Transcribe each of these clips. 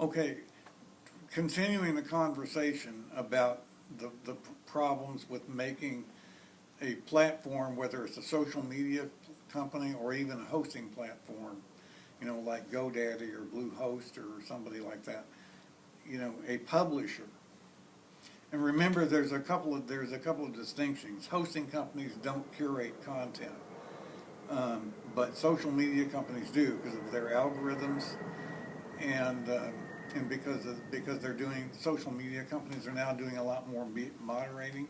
Okay, continuing the conversation about the problems with making a platform, whether it's a social media company or even a hosting platform, like GoDaddy or Bluehost or somebody like that, a publisher. And remember, there's a couple of distinctions. Hosting companies don't curate content, but social media companies do because of their algorithms and because they're doing, social media companies are now doing a lot more moderating.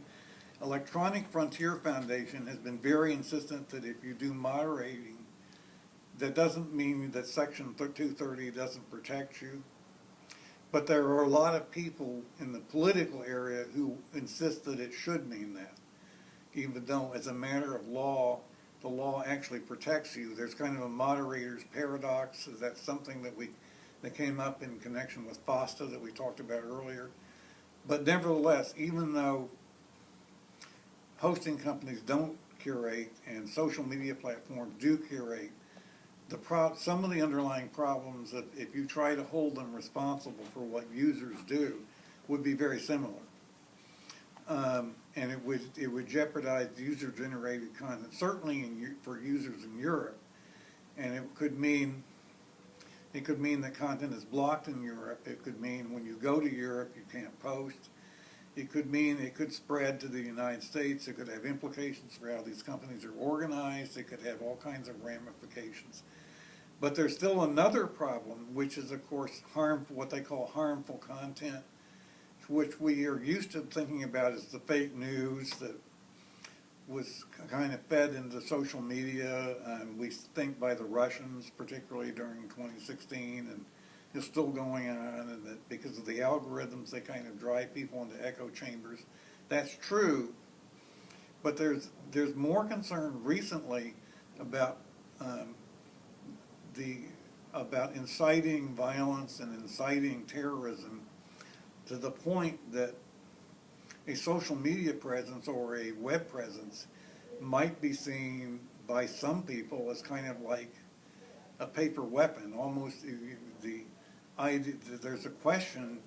Electronic Frontier Foundation has been very insistent that if you do moderating, that doesn't mean that Section 230 doesn't protect you. But there are a lot of people in the political area who insist that it should mean that, even though as a matter of law, the law actually protects you. There's kind of a moderator's paradox. That's something that came up in connection with FOSTA that we talked about earlier. But nevertheless, even though hosting companies don't curate and social media platforms do curate, some of the underlying problems, if you try to hold them responsible for what users do, would be very similar. And it would jeopardize user-generated content, certainly for users in Europe. And it could mean that content is blocked in Europe. It could mean when you go to Europe you can't post. It could mean it could spread to the United States. It could have implications for how these companies are organized. It could have all kinds of ramifications. But there's still another problem, which is, of course, what they call harmful content, which we are used to thinking about as the fake news that was kind of fed into social media, and we think by the Russians, particularly during 2016, and it's still going on, and that because of the algorithms, they kind of drive people into echo chambers. That's true, but there's more concern recently about about inciting violence and inciting terrorism to the point that a social media presence or a web presence might be seen by some people as kind of like a paper weapon. Almost the idea that there's a question,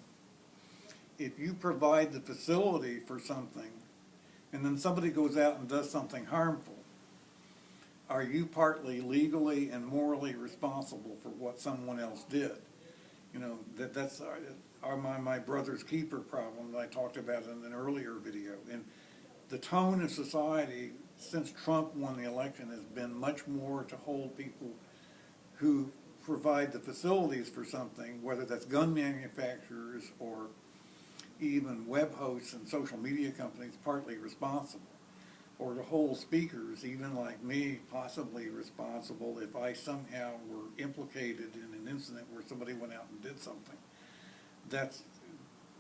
if you provide the facility for something and then somebody goes out and does something harmful, are you partly legally and morally responsible for what someone else did? That's my brother's keeper problem that I talked about in an earlier video. And the tone of society since Trump won the election has been much more to hold people who provide the facilities for something, whether that's gun manufacturers or even web hosts and social media companies, partly responsible. Or to hold speakers, even like me, possibly responsible if I somehow were implicated in an incident where somebody went out and did something. That's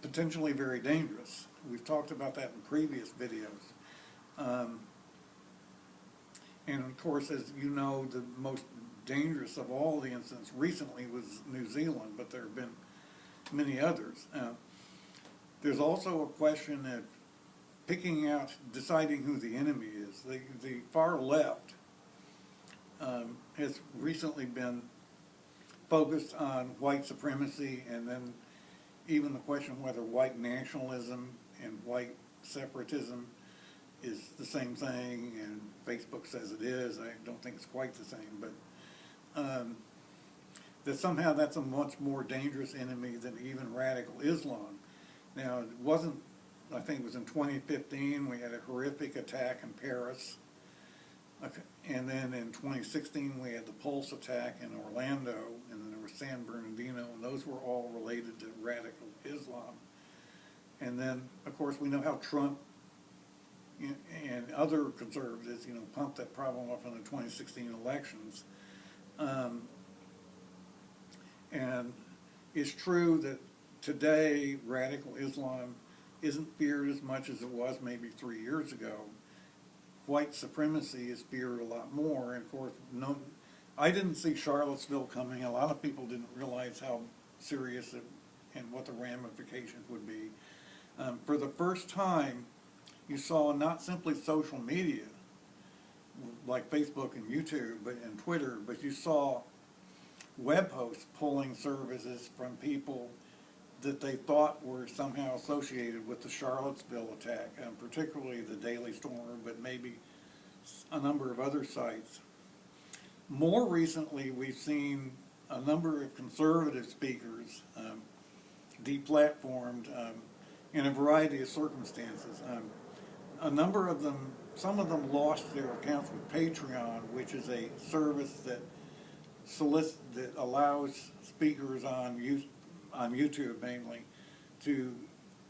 potentially very dangerous. We've talked about that in previous videos. And of course, as you know, the most dangerous of all the incidents recently was New Zealand, but there have been many others. There's also a question of deciding who the enemy is. The far left has recently been focused on white supremacy, and then even the question whether white nationalism and white separatism is the same thing, and Facebook says it is. I don't think it's quite the same, but that somehow that's a much more dangerous enemy than even radical Islam. Now, it wasn't, I think it was in 2015, we had a horrific attack in Paris. Okay. And then in 2016, we had the Pulse attack in Orlando, and then there was San Bernardino, and those were all related to radical Islam. And then, of course, we know how Trump and other conservatives, pumped that problem up in the 2016 elections. And it's true that today, radical Islam isn't feared as much as it was maybe 3 years ago. White supremacy is feared a lot more, and of course, I didn't see Charlottesville coming. A lot of people didn't realize how serious it and what the ramifications would be. For the first time, you saw not simply social media, like Facebook and YouTube and Twitter, but you saw web hosts pulling services from people that they thought were somehow associated with the Charlottesville attack, and particularly the Daily Stormer, but maybe a number of other sites. More recently, we've seen a number of conservative speakers deplatformed in a variety of circumstances. A number of them, some of them lost their accounts with Patreon, which is a service that that allows speakers on YouTube mainly to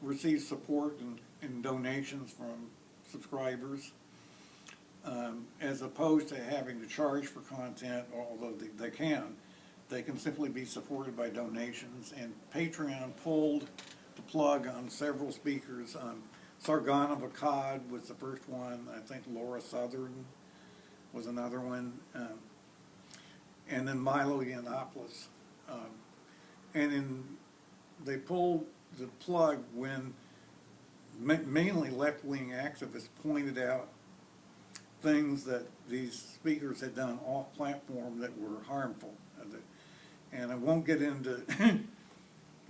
receive support and donations from subscribers, as opposed to having to charge for content, although they can simply be supported by donations. And Patreon pulled the plug on several speakers. Sargon of Akkad was the first one. I think Laura Southern was another one. And then Milo Yiannopoulos. They pulled the plug when mainly left-wing activists pointed out things that these speakers had done off-platform that were harmful. And I won't get into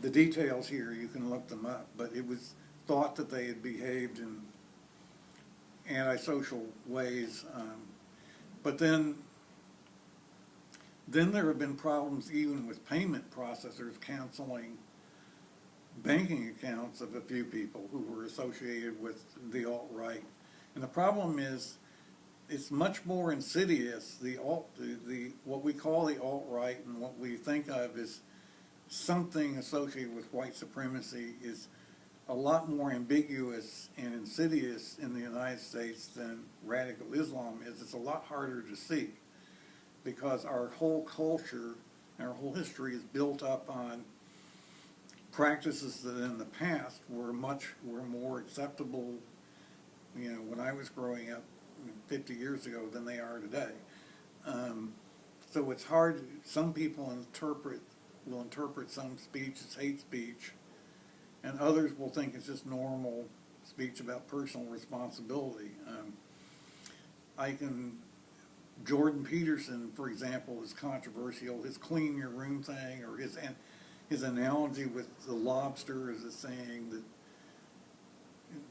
the details here, you can look them up, but it was thought that they had behaved in antisocial ways. But then there have been problems even with payment processors canceling banking accounts of a few people who were associated with the alt-right. And the problem is, it's much more insidious. What we call the alt-right and what we think of as something associated with white supremacy is a lot more ambiguous and insidious in the United States than radical Islam is. It's a lot harder to see because our whole culture and our whole history is built up on practices that in the past were more acceptable, when I was growing up 50 years ago than they are today. So it's hard. Some people will interpret some speech as hate speech, and others will think it's just normal speech about personal responsibility. Jordan Peterson, for example, is controversial. His clean your room thing, or his analogy with the lobster is a saying that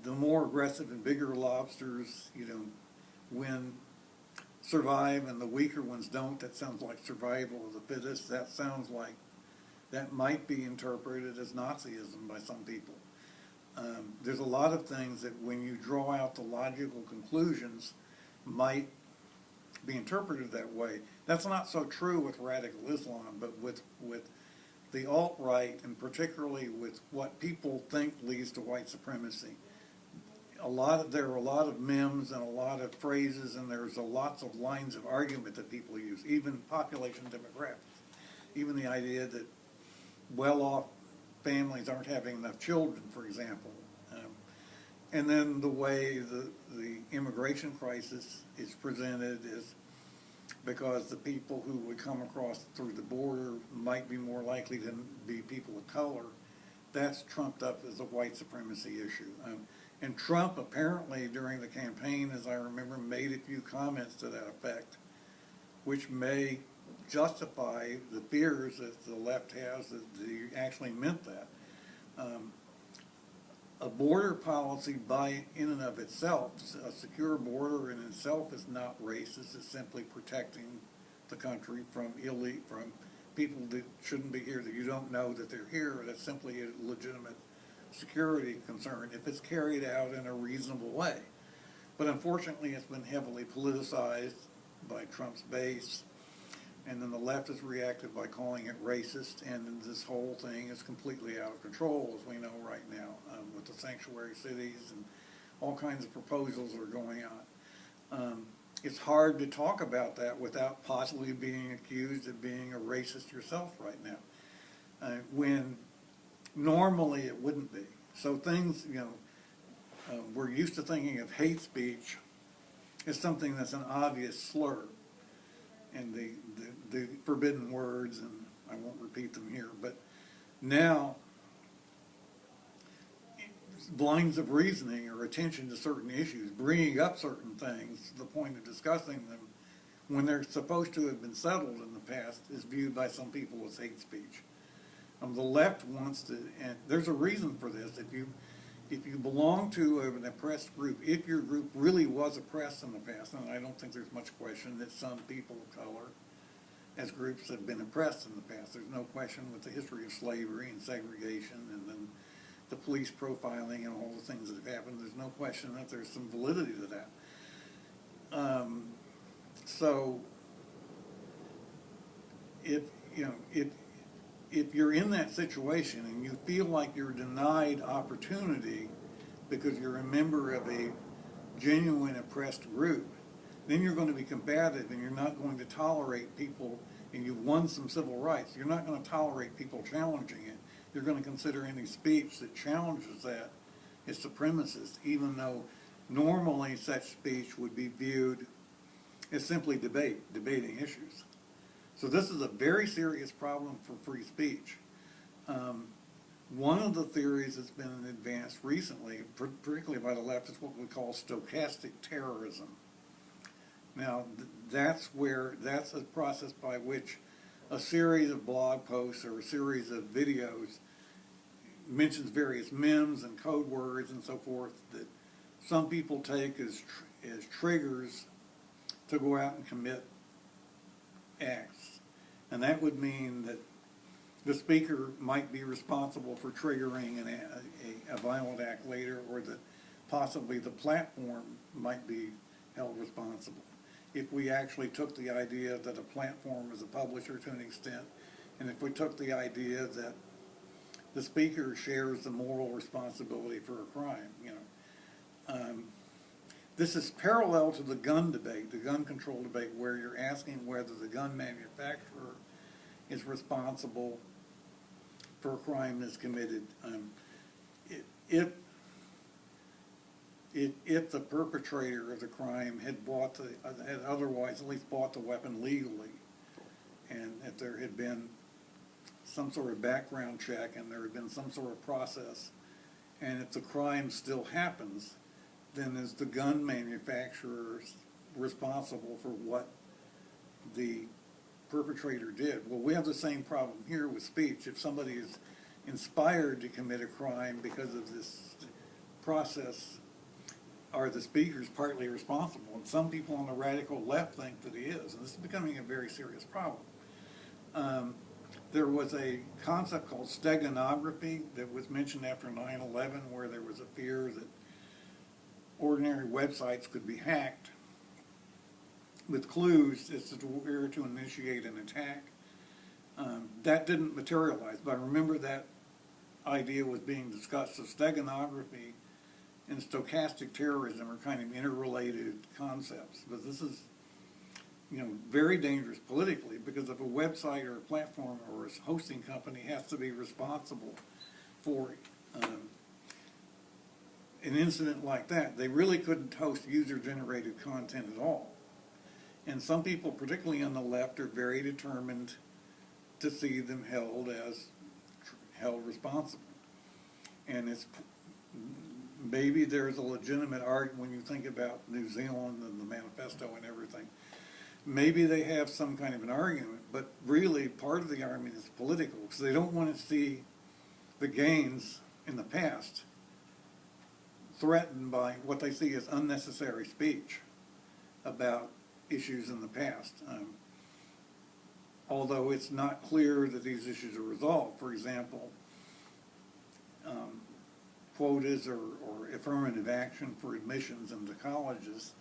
the more aggressive and bigger lobsters, survive and the weaker ones don't. That sounds like survival of the fittest. That sounds like that might be interpreted as Nazism by some people. There's a lot of things that when you draw out the logical conclusions might be interpreted that way. That's not so true with radical Islam, but with the alt-right, and particularly with what people think leads to white supremacy. There are a lot of memes and a lot of phrases, and there's lots of lines of argument that people use, even population demographics. Even the idea that well-off families aren't having enough children, for example. And then the way the immigration crisis is presented is because the people who would come across through the border might be more likely to be people of color. That's trumped up as a white supremacy issue. And Trump apparently during the campaign, as I remember, made a few comments to that effect, which may justify the fears that the left has that he actually meant that. A border policy in and of itself, a secure border in itself is not racist. It's simply protecting the country from people that shouldn't be here, that you don't know that they're here. That's simply a legitimate security concern if it's carried out in a reasonable way. But unfortunately, it's been heavily politicized by Trump's base, and then the left has reacted by calling it racist, and this whole thing is completely out of control, as we know right now, with the sanctuary cities and all kinds of proposals are going on. It's hard to talk about that without possibly being accused of being a racist yourself right now, when normally it wouldn't be. So things, we're used to thinking of hate speech as something that's an obvious slur, and the forbidden words, and I won't repeat them here, but now lines of reasoning or attention to certain issues, bringing up certain things to the point of discussing them, when they're supposed to have been settled in the past, is viewed by some people as hate speech. The left wants to, and there's a reason for this. If you belong to an oppressed group, if your group really was oppressed in the past, and I don't think there's much question that some people of color as groups have been oppressed in the past. There's no question with the history of slavery and segregation and then the police profiling and all the things that have happened. There's no question that there's some validity to that. So if you're in that situation and you feel like you're denied opportunity because you're a member of a genuine oppressed group, then you're going to be combative and you're not going to tolerate people, and you've won some civil rights. You're not going to tolerate people challenging it. You're going to consider any speech that challenges that as supremacist, even though normally such speech would be viewed as simply debating issues. So this is a very serious problem for free speech. One of the theories that's been advanced recently, particularly by the left, is what we call stochastic terrorism. Now, that's a process by which a series of blog posts or a series of videos mentions various memes and code words and so forth that some people take as triggers to go out and commit acts. And that would mean that the speaker might be responsible for triggering a violent act later, or that possibly the platform might be held responsible. If we actually took the idea that a platform is a publisher to an extent, and if we took the idea that the speaker shares the moral responsibility for a crime, this is parallel to the gun debate, the gun control debate, where you're asking whether the gun manufacturer is responsible for a crime that's committed. If the perpetrator of the crime had otherwise at least bought the weapon legally, and if there had been some sort of background check and there had been some sort of process, and if the crime still happens, then is the gun manufacturer responsible for what the perpetrator did? Well, we have the same problem here with speech. If somebody is inspired to commit a crime because of this process, are the speakers partly responsible? And some people on the radical left think that he is, and this is becoming a very serious problem. There was a concept called steganography that was mentioned after 9/11, where there was a fear that ordinary websites could be hacked with clues as to where to initiate an attack. That didn't materialize, but I remember that idea was being discussed. So steganography and stochastic terrorism are kind of interrelated concepts, but this is very dangerous politically, because if a website or a platform or a hosting company has to be responsible for an incident like that, they really couldn't host user-generated content at all. And some people, particularly on the left, are very determined to see them held responsible. And it's maybe there's a legitimate argument when you think about New Zealand and the manifesto and everything. Maybe they have some kind of an argument, but really part of the argument is political, because they don't want to see the gains in the past threatened by what they see as unnecessary speech about issues in the past. Although it's not clear that these issues are resolved. For example, quotas or affirmative action for admissions into colleges,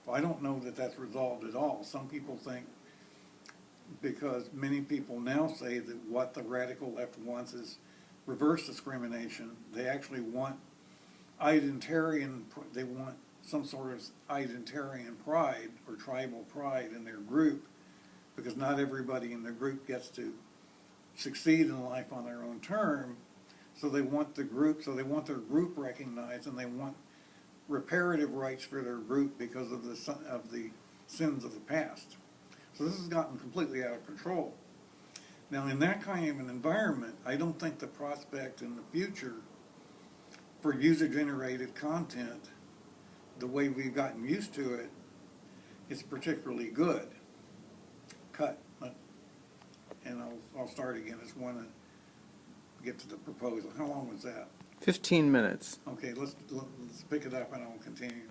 well, I don't know that that's resolved at all. Some people think, because many people now say that what the radical left wants is reverse discrimination. They actually want they want some sort of identitarian pride or tribal pride in their group, because not everybody in their group gets to succeed in life on their own term. So they want their group recognized, and they want reparative rights for their group because of the sins of the past. So this has gotten completely out of control. Now, in that kind of an environment, I don't think the prospect in the future for user-generated content, the way we've gotten used to it, is particularly good. cut. And I'll start again. I just want to get to the proposal. How long was that? 15 minutes. Okay, let's pick it up and I'll continue.